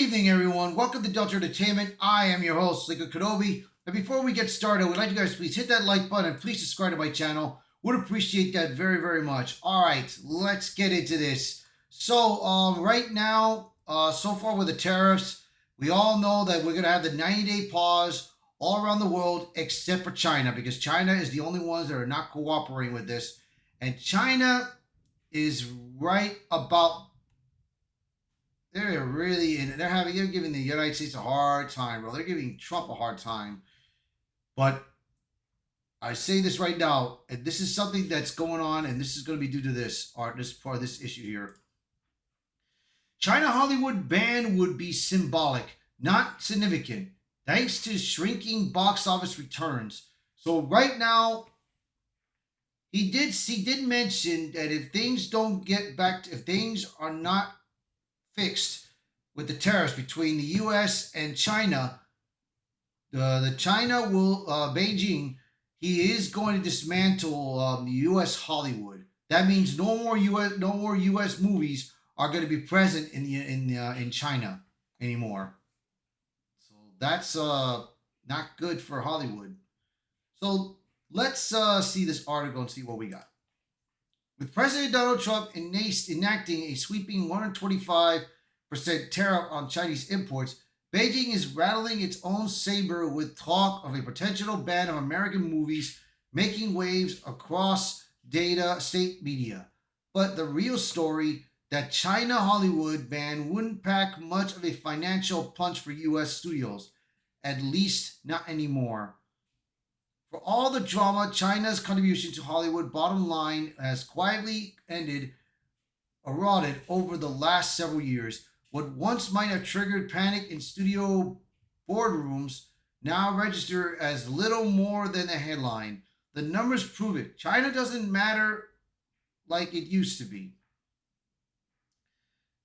evening, everyone. Welcome to Delta Entertainment. I am your host, Liquid Kenobi. And before we get started, we'd like you guys to please hit that like button and please subscribe to my channel. Would appreciate that very, very much. All right, let's get into this. So, right now, so far with the tariffs, we all know that we're going to have the 90-day pause all around the world except for China because China is the only ones that are not cooperating with this. And China is right about they're really in. They're giving the United States a hard time, bro. They're giving Trump a hard time. But I say this right now, and this is something that's going on, and this is going to be due to this, or this part of this issue here. China Hollywood ban would be symbolic, not significant, thanks to shrinking box office returns. So right now, he did mention that if things don't get back, if things are not fixed with the tariffs between the U.S. and China, the China will Beijing. He is going to dismantle U.S. Hollywood. That means no more U.S. movies are going to be present in China anymore. So that's not good for Hollywood. So let's see this article and see what we got. With President Donald Trump enacting a sweeping 125% tariff on Chinese imports, Beijing is rattling its own saber with talk of a potential ban of American movies making waves across state media. But the real story, that China Hollywood ban wouldn't pack much of a financial punch for U.S. studios, at least not anymore. For all the drama, China's contribution to Hollywood bottom line has quietly eroded over the last several years. What once might have triggered panic in studio boardrooms now register as little more than a headline. The numbers prove it. China doesn't matter like it used to be.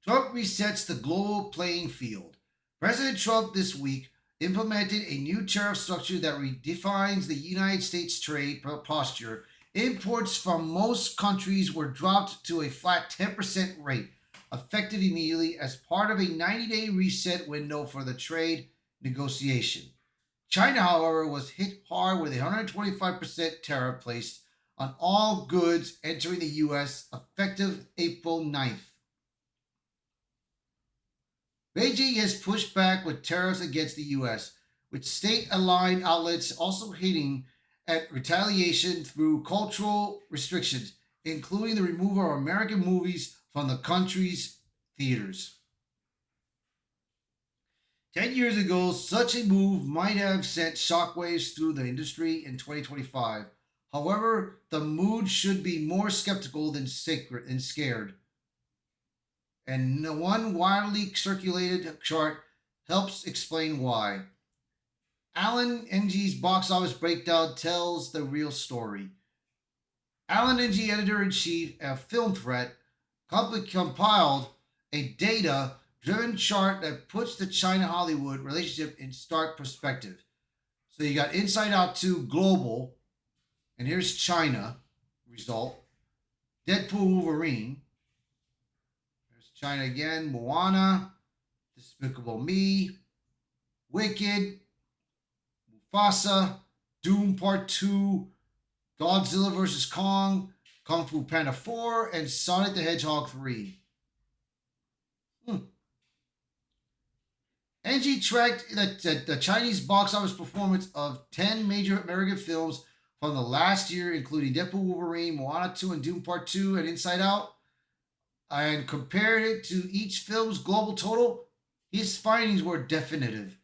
Trump resets the global playing field. President Trump this week implemented a new tariff structure that redefines the United States trade posture. Imports from most countries were dropped to a flat 10% rate, effective immediately as part of a 90-day reset window for the trade negotiation. China, however, was hit hard with a 125% tariff placed on all goods entering the U.S. effective April 9th. Beijing has pushed back with tariffs against the U.S., with state-aligned outlets also hitting at retaliation through cultural restrictions, including the removal of American movies from the country's theaters. 10 years ago, such a move might have sent shockwaves through the industry in 2025. However, the mood should be more skeptical than scared. And one widely circulated chart helps explain why. Alan NG's box office breakdown tells the real story. Alan NG, editor-in-chief of Film Threat, compiled a data-driven chart that puts the China-Hollywood relationship in stark perspective. So you got Inside Out 2 global, and here's China result. Deadpool Wolverine. There's China again. Moana, Despicable Me, Wicked, Mufasa, Doom Part 2, Godzilla vs. Kong, Kung Fu Panda 4, and Sonic the Hedgehog 3. NG tracked the Chinese box office performance of 10 major American films from the last year, including Deadpool Wolverine, Moana 2, and Doom Part 2, and Inside Out, and compared it to each film's global total. His findings were definitive.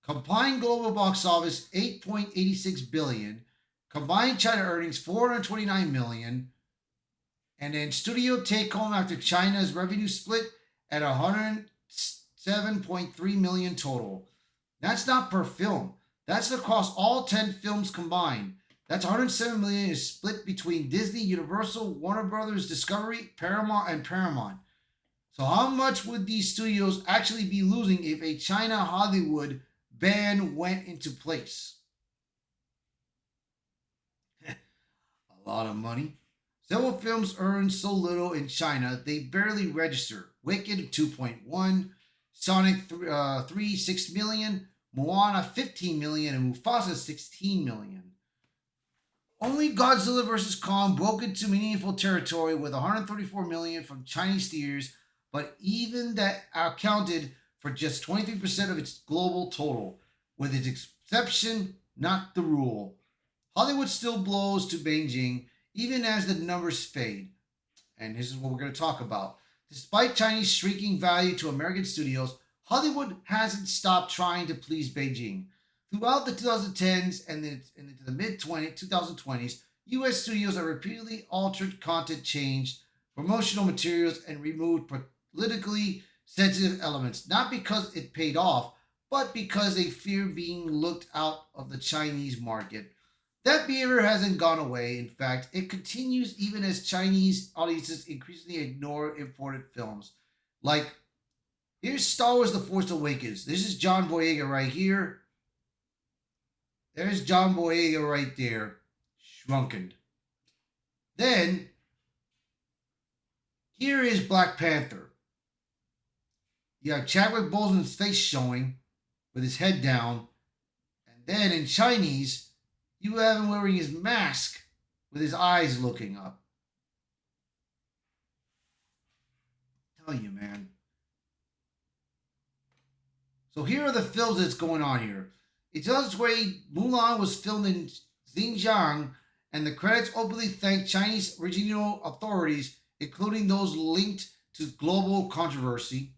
Combined global box office $8.86 billion, combined China earnings $429 million, and then studio take home after China's revenue split at $107.3 million total. That's not per film. That's across all 10 films combined. That's $107 million is split between Disney, Universal, Warner Brothers, Discovery, Paramount. So how much would these studios actually be losing if a China Hollywood ban went into place? A lot of money. Several films earned so little in China they barely register. Wicked 2.1, Sonic 3 6 million, Moana 15 million, and Mufasa 16 million. Only Godzilla vs. Kong broke into meaningful territory with 134 million from Chinese theaters, but even that accounted for just 23% of its global total, with its exception, not the rule. Hollywood still blows to Beijing, even as the numbers fade. And this is what we're going to talk about. Despite Chinese shrinking value to American studios, Hollywood hasn't stopped trying to please Beijing. Throughout the 2010s and into the mid 2020s, US studios have repeatedly altered content, changed promotional materials, and removed politically sensitive elements, not because it paid off, but because they fear being looked out of the Chinese market. That behavior hasn't gone away. In fact, it continues even as Chinese audiences increasingly ignore imported films. Like, here's Star Wars The Force Awakens. This is John Boyega right here. There's John Boyega right there, shrunken. Then, here is Black Panther. You have Chadwick Boseman's face showing with his head down. And then in Chinese, you have him wearing his mask with his eyes looking up. Tell you, man. So here are the films that's going on here. In 2020, Mulan was filmed in Xinjiang, and the credits openly thank Chinese regional authorities, including those linked to global controversy.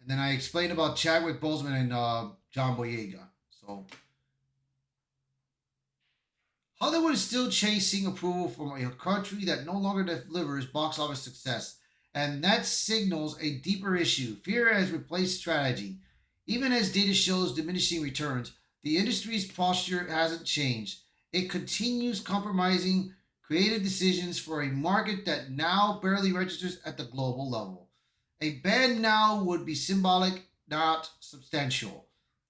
And then I explained about Chadwick Boseman and John Boyega. So Hollywood is still chasing approval from a country that no longer delivers box office success, and that signals a deeper issue. Fear has replaced strategy. Even as data shows diminishing returns, the industry's posture hasn't changed. It continues compromising creative decisions for a market that now barely registers at the global level. A ban now would be symbolic, not substantial.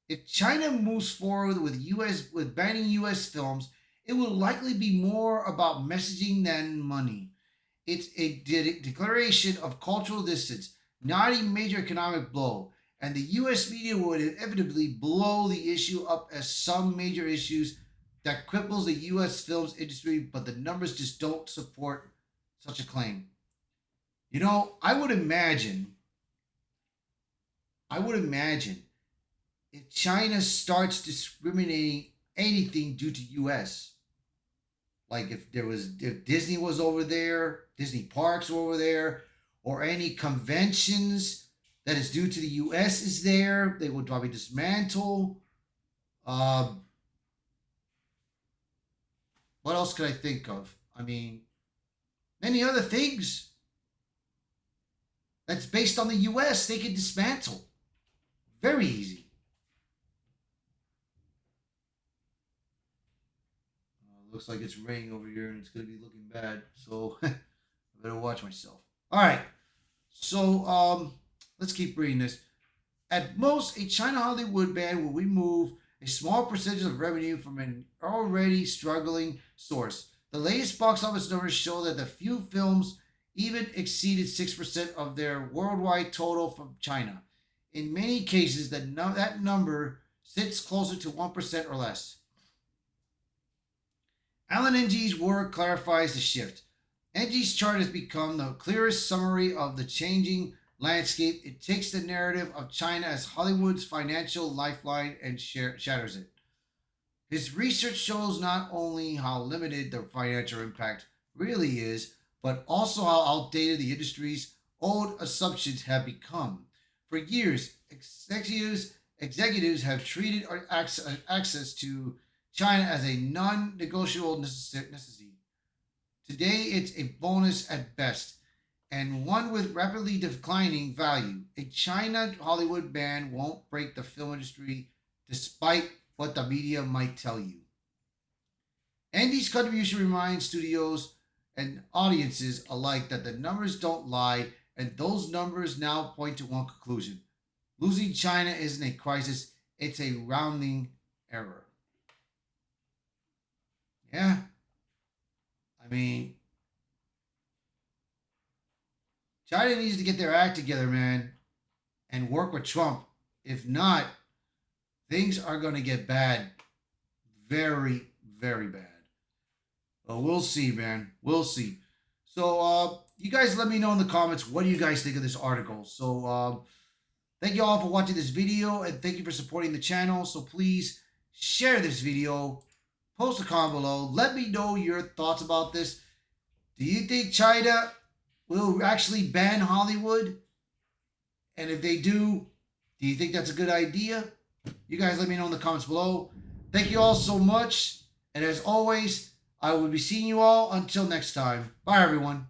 If China moves forward with banning US films, it will likely be more about messaging than money. It's a declaration of cultural distance, not a major economic blow. And the US media would inevitably blow the issue up as some major issues that cripples the US films industry, but the numbers just don't support such a claim. You know, I would imagine if China starts discriminating anything due to US, like if Disney was over there, Disney parks were over there, or any conventions that is due to the US is there, they would probably dismantle. Uh, what else could I think of? I mean, many other things that's based on the US they could dismantle. Very easy. Looks like it's raining over here and it's going to be looking bad. So I better watch myself. All right. So let's keep reading this. At most, a China Hollywood ban will remove a small percentage of revenue from an already struggling source. The latest box office numbers show that the few films even exceeded 6% of their worldwide total from China. In many cases, that number sits closer to 1% or less. Alan Ng's work clarifies the shift. Ng's chart has become the clearest summary of the changing landscape. It takes the narrative of China as Hollywood's financial lifeline and shatters it. His research shows not only how limited the financial impact really is, but also how outdated the industry's old assumptions have become. For years, executives have treated access to China as a non-negotiable necessity. Today, it's a bonus at best, and one with rapidly declining value. A China Hollywood ban won't break the film industry, despite what the media might tell you. Andy's contribution reminds studios and audiences alike that the numbers don't lie, and those numbers now point to one conclusion. Losing China isn't a crisis, it's a rounding error. Yeah, I mean, China needs to get their act together, man, and work with Trump. If not, things are going to get bad. Very, very bad. But we'll see, man. We'll see. So, you guys let me know in the comments what do you guys think of this article. So, thank you all for watching this video and thank you for supporting the channel. So, please share this video, post a comment below. Let me know your thoughts about this. Do you think China will actually ban Hollywood? And if they do you think that's a good idea? You guys let me know in the comments below. Thank you all so much. And as always, I will be seeing you all until next time. Bye, everyone.